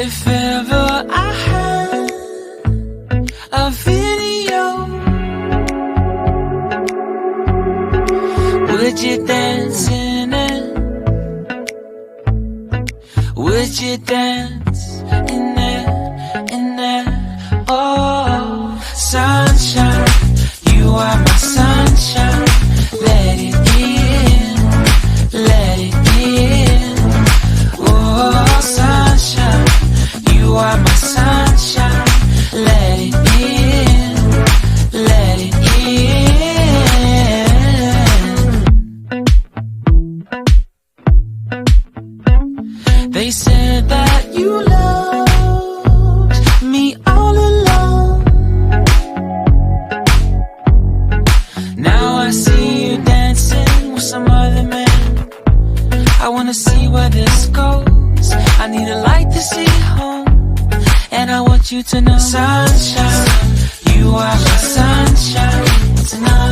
If ever I had a video, would you dance in it? Would you dance in it, in it? Oh, sunshine, you are my sunshine. Let it in, let it in. Oh, sunshine, you are my sunshine. Let it in, let it in. They said that you loved me all along. Now I see you dancing with some other man. I wanna see where this goes. I need a light to see home, and I want you to know, sunshine, you are my sunshine tonight.